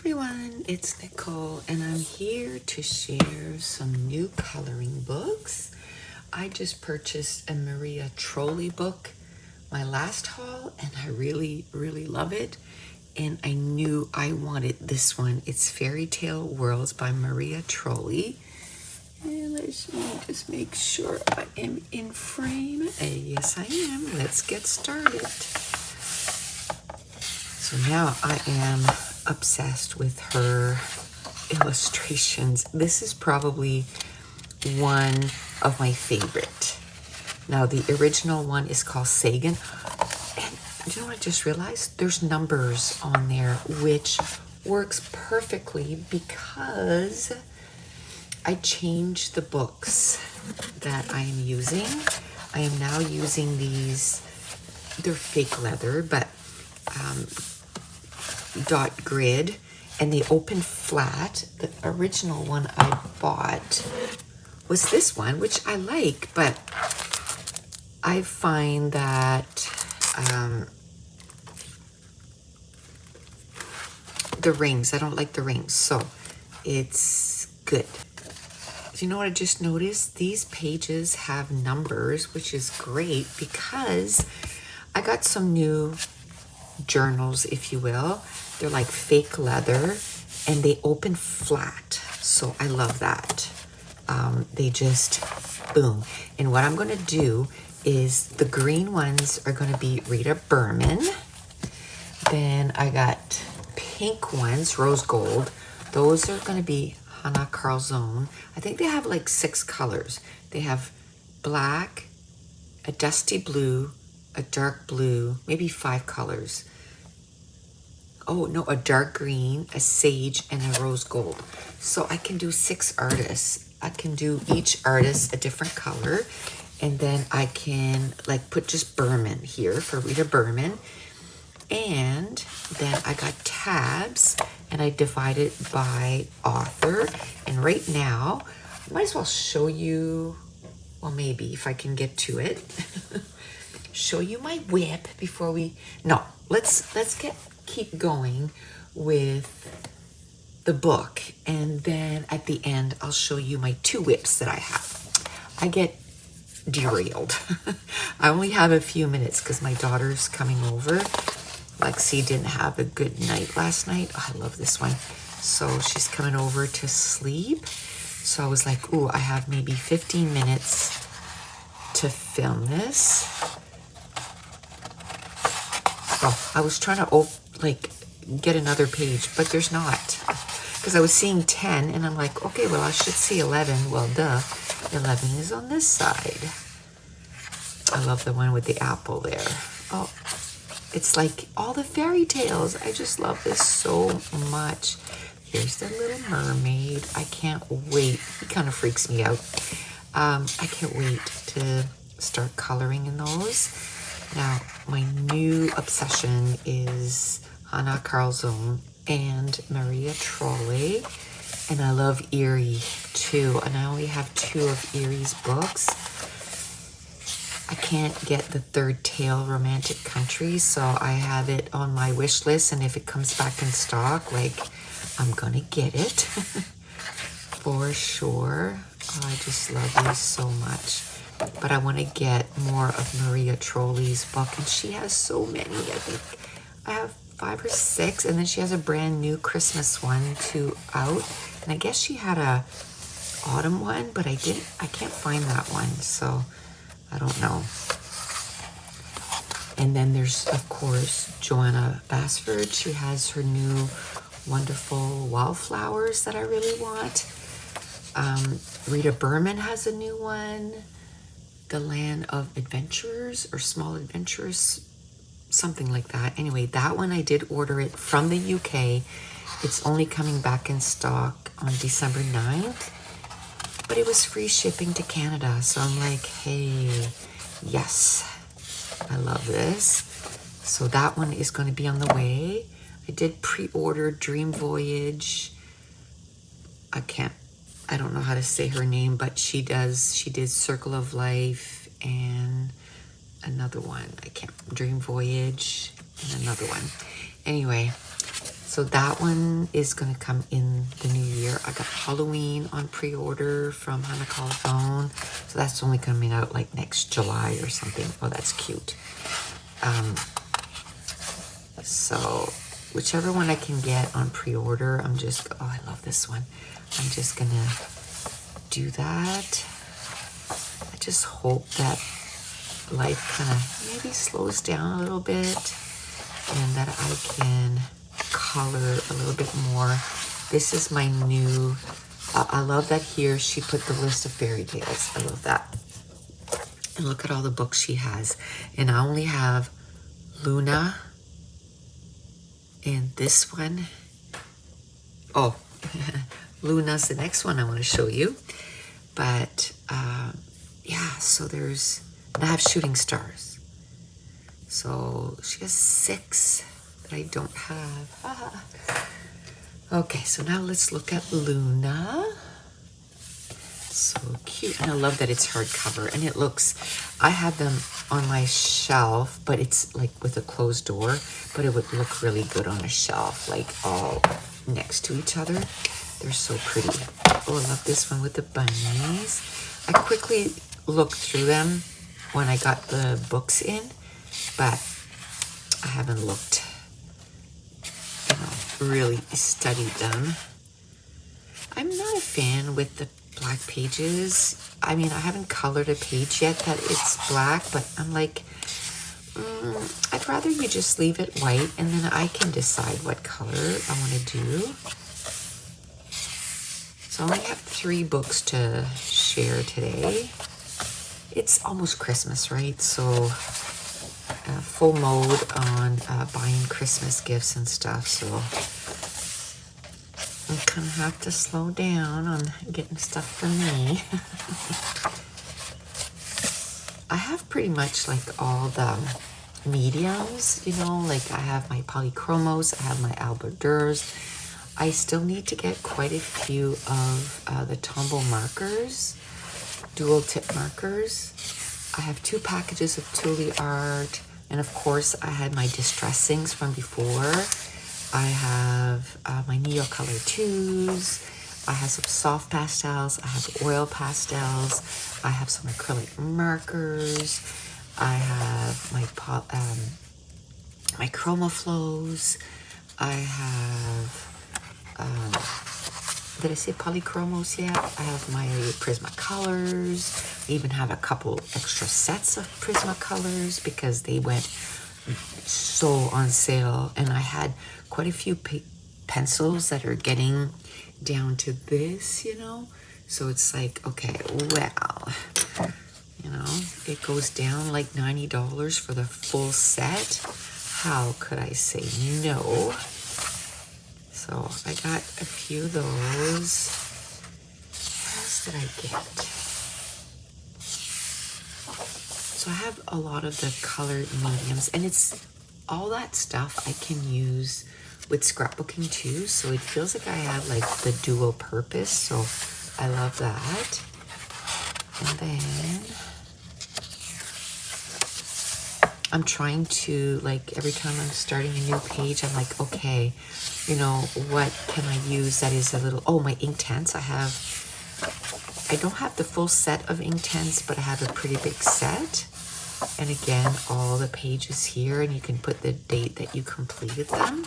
everyone, it's Nicole and I'm here to share some new coloring books. I just purchased a Maria Trolley book, my last haul, and I really love it. And I knew I wanted this one. It's Fairy Tale Worlds by Maria Trolley. And let me just make sure I am in frame. Yes, I am. Let's get started. So now I am obsessed with her illustrations. This is probably one of my favorite. Now the original one is called Sagan. And you know what I just realized? There's numbers on there, which works perfectly because I changed the books that I am using. I am now using these, they're fake leather, but dot grid, and they open flat. The original one I bought was this one, which I like, but I find that the rings, I don't like the rings, so it's good. You know what I just noticed? These pages have numbers, which is great because I got some new journals, if you will. They're like fake leather and they open flat, so I love that. They just boom. And what I'm going to do is the green ones are going to be Rita Berman. Then I got pink ones, rose gold. Those are going to be Hannah Carlzone. I think they have like 6 colors. They have black, a dusty blue, a dark blue, maybe 5 colors. Oh no, a dark green, a sage, and a rose gold. So I can do 6 artists. I can do each artist a different color, and then I can like put just Berman here for Rita Berman. And then I got tabs and I divide it by author. And right now, I might as well show you, well, maybe if I can get to it, show you my whip before we, no, let's keep going with the book, and then at the end I'll show you my 2 whips that I have. I get derailed. I only have a few minutes because my daughter's coming over. Lexi didn't have a good night last night. Oh, I love this one. So she's coming over to sleep. So I was like, ooh, I have maybe 15 minutes to film this. Oh, I was trying to get another page, but there's not. Because I was seeing 10 and I'm like, okay, well, I should see 11. Well, duh, 11 is on this side. I love the one with the apple there. Oh, it's like all the fairy tales. I just love this so much. Here's the Little Mermaid. I can't wait. He kind of freaks me out. I can't wait to start coloring in those. Now, my new obsession is Hannah Carlzone and Maria Trolley. And I love Erie too. And I only have 2 of Erie's books. I can't get the third tale, Romantic Country, so I have it on my wish list, and if it comes back in stock, like, I'm gonna get it for sure. Oh, I just love these so much. But I want to get more of Maria Trolley's book, and she has so many. I think I have 5 or 6, and then she has a brand new Christmas one too out, and I guess she had a autumn one, but I can't find that one, so I don't know. And then there's, of course, Joanna Basford. She has her new wonderful wildflowers that I really want. Rita Berman has a new one. The Land of Adventurers or Small Adventurers, something like that. Anyway, that one I did order it from the UK. It's only coming back in stock on December 9th. But it was free shipping to Canada, so I'm like, hey, yes, I love this. So that one is going to be on the way. I did pre-order Dream Voyage. I don't know how to say her name, but she did Circle of Life and another one. Dream Voyage and another one. Anyway, So that one is gonna come in the new year. I got Halloween on pre-order from Hannah Calzone. So that's only coming out like next July or something. Oh, that's cute. So whichever one I can get on pre-order, I'm just, oh, I love this one. I'm just gonna do that. I just hope that life kind of maybe slows down a little bit and that I can color a little bit more. This is my new, I love that here she put the list of fairy tales. I love that. And look at all the books she has. And I only have Luna and this one. Oh, Luna's the next one I want to show you. But yeah, so there's, and I have Shooting Stars. So she has 6 that I don't have. Okay, so now let's look at Luna. So cute. And I love that it's hardcover. And it looks, I have them on my shelf, but it's like with a closed door. But it would look really good on a shelf, like all next to each other. They're so pretty. Oh, I love this one with the bunnies. I quickly looked through them when I got the books in, but I haven't looked, really studied them. I'm not a fan with the black pages. I mean, I haven't colored a page yet that it's black, but I'm like, I'd rather you just leave it white and then I can decide what color I want to do. So I only have 3 books to share today. It's almost Christmas, right? So full mode on buying Christmas gifts and stuff. So I kind of have to slow down on getting stuff for me. I have pretty much like all the mediums, like I have my polychromos, I have my Albert Durs. I still need to get quite a few of the Tombow markers, dual tip markers. I have 2 packages of Thule Art, and of course I had my distressings from before. I have my Neo Color 2s. I have some soft pastels. I have oil pastels. I have some acrylic markers. I have my my Chroma Flows. I have did I say polychromos yet? I have my Prismacolors. I even have a couple extra sets of Prismacolors because they went so on sale. And I had quite a few pencils that are getting down to this, So it's like, okay, well, it goes down like $90 for the full set. How could I say no? So I got a few of those. What else did I get? So I have a lot of the colored mediums, and it's all that stuff I can use with scrapbooking too. So it feels like I have like the dual purpose. So I love that. And then I'm trying to, like, every time I'm starting a new page, I'm like, okay, what can I use that is a little, oh, my Inktense. I don't have the full set of Inktense, but I have a pretty big set. And again, all the pages here, and you can put the date that you completed them.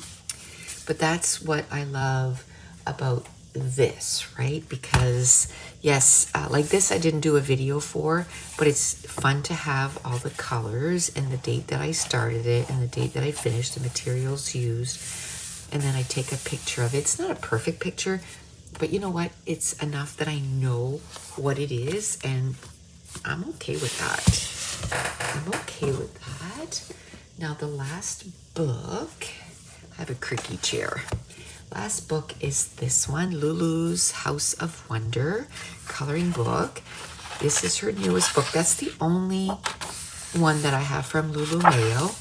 But that's what I love about this, right? Because yes, like this I didn't do a video for, but it's fun to have all the colors and the date that I started it and the date that I finished, the materials used, and then I take a picture of it. It's not a perfect picture, but you know what? It's enough that I know what it is, and I'm okay with that. I'm okay with that. Now the last book, I have a creaky chair. Last book is this one, Lulu's House of Wonder coloring book. This is her newest book. That's the only one that I have from Lulu Mayo.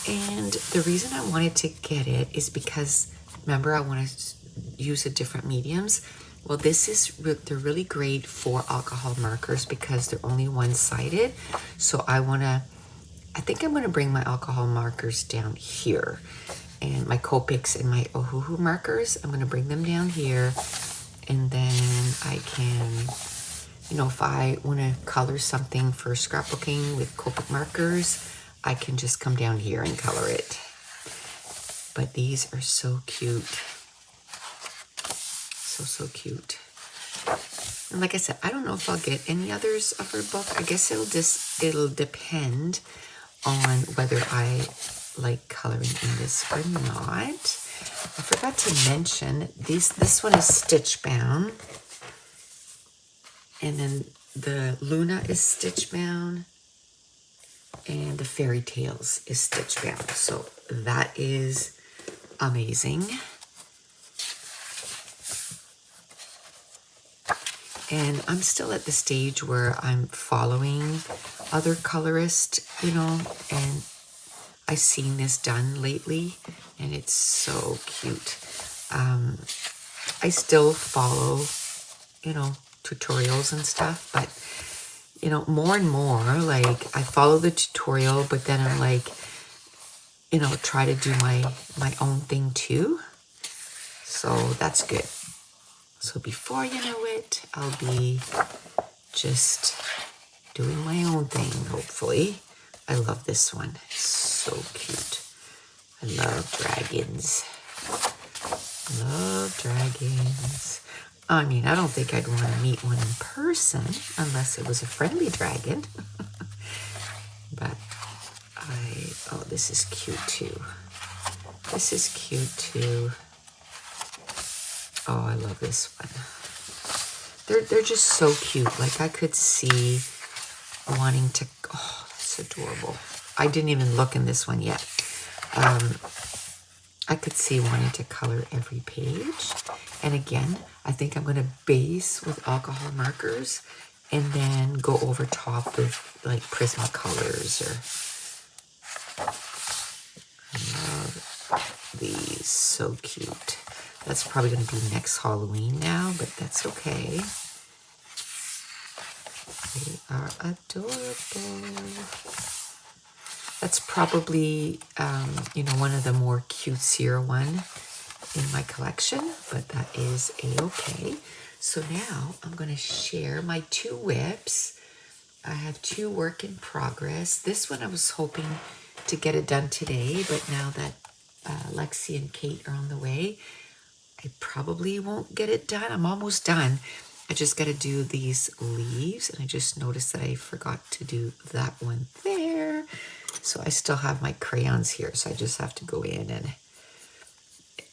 And the reason I wanted to get it is because, remember, I want to use the different mediums. Well, they're really great for alcohol markers because they're only one-sided. So I think I'm going to bring my alcohol markers down here. And my Copics and my Ohuhu markers, I'm gonna bring them down here, and then I can, you know, if I wanna color something for scrapbooking with Copic markers, I can just come down here and color it. But these are so cute. So cute. And like I said, I don't know if I'll get any others of her book. I guess it'll depend on whether I like coloring in this or not. I forgot to mention this one is stitch bound, and then the Luna is stitch bound, and the Fairy Tales is stitch bound. So that is amazing. And I'm still at the stage where I'm following other colorists, you know, and I've seen this done lately, and it's so cute. I still follow, you know, tutorials and stuff, but, you know, more and more, like, I follow the tutorial, but then I'm like, you know, try to do my own thing too. So that's good. So before you know it, I'll be just doing my own thing, hopefully. I love this one. It's so cute. I love dragons. Love dragons. I mean, I don't think I'd want to meet one in person unless it was a friendly dragon. But oh, this is cute too. This is cute too. Oh, I love this one. They're just so cute. Like, I could see wanting to, oh, that's adorable. I didn't even look in this one yet. I could see wanting to color every page. And again, I think I'm going to base with alcohol markers and then go over top with like Prismacolors or, I love these, so cute. That's probably going to be next Halloween now, but that's okay. They are adorable. That's probably, you know, one of the more cutesier one in my collection, but that is a-okay. So now I'm going to share my 2 whips. I have 2 work in progress. This one I was hoping to get it done today, but now that Lexi and Kate are on the way, I probably won't get it done. I'm almost done. I just got to do these leaves, and I just noticed that I forgot to do that one there. So I still have my crayons here, so I just have to go in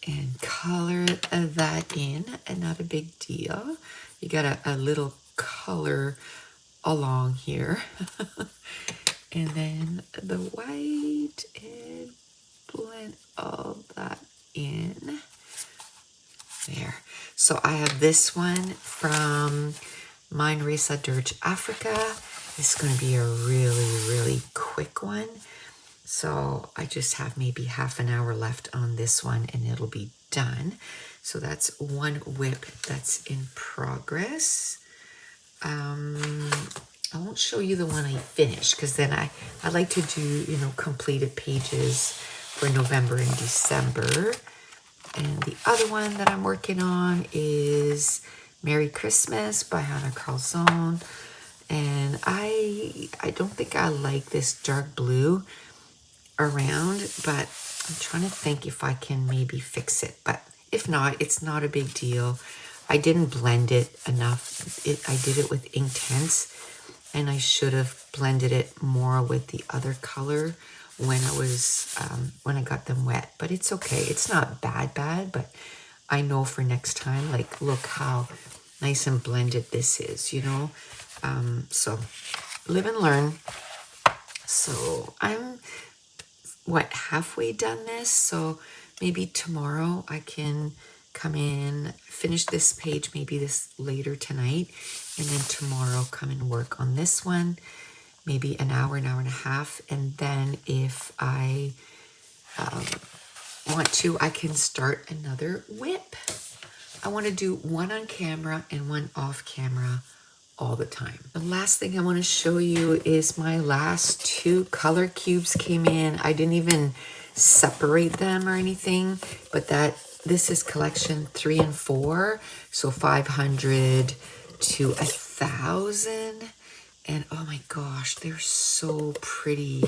and color that in, and not a big deal. You got a little color along here. And then the white, and blend all that in. There. So I have this one from Mijn Resa Dirge Africa. This is going to be a really quick one. So I just have maybe half an hour left on this one and it'll be done. So that's one whip that's in progress. I won't show you the one I finished because then I like to do, you know, completed pages for November and December. And the other one that I'm working on is Merry Christmas by Hannah Carlzone. And I don't think I like this dark blue around, but I'm trying to think if I can maybe fix it. But if not, it's not a big deal. I didn't blend it enough. I did it with Inktense, and I should have blended it more with the other color when I was when I got them wet. But it's okay. It's not bad, but I know for next time, like, look how nice and blended this is, you know. So live and learn. So I'm halfway done this, so maybe tomorrow I can come in, finish this page, maybe this later tonight, and then tomorrow come and work on this one, maybe an hour and a half, and then if I want to, I can start another whip. I want to do one on camera and one off camera all the time. The last thing I want to show you is my last 2 color cubes came in. I didn't even separate them or anything, but this is collection 3 and 4, so 500 to 1,000. And oh my gosh, they're so pretty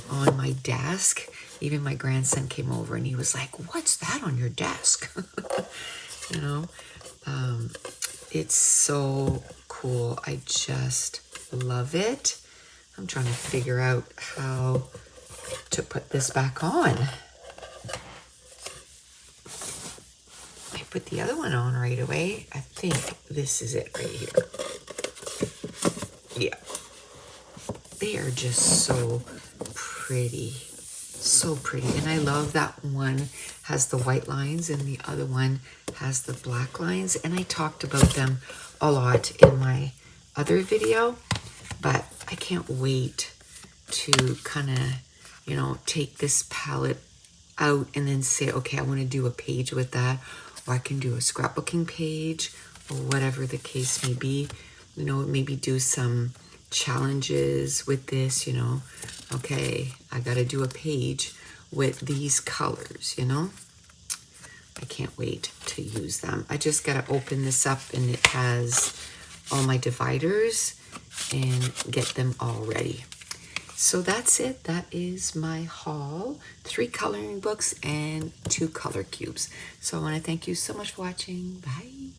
on my desk. Even my grandson came over and he was like, "What's that on your desk?" You know, it's so cool. I just love it. I'm trying to figure out how to put this back on. I put the other one on right away. I think this is it right here. Yeah. They are just so pretty. So pretty. And I love that one has the white lines and the other one has the black lines. And I talked about them a lot in my other video, but I can't wait to kind of, you know, take this palette out and then say, okay, I want to do a page with that, or I can do a scrapbooking page, or whatever the case may be. You know, maybe do some challenges with this, you know. Okay, I got to do a page with these colors, you know. I can't wait to use them. I just got to open this up and it has all my dividers and get them all ready. So that's it. That is my haul. 3 coloring books and 2 color cubes. So I want to thank you so much for watching. Bye.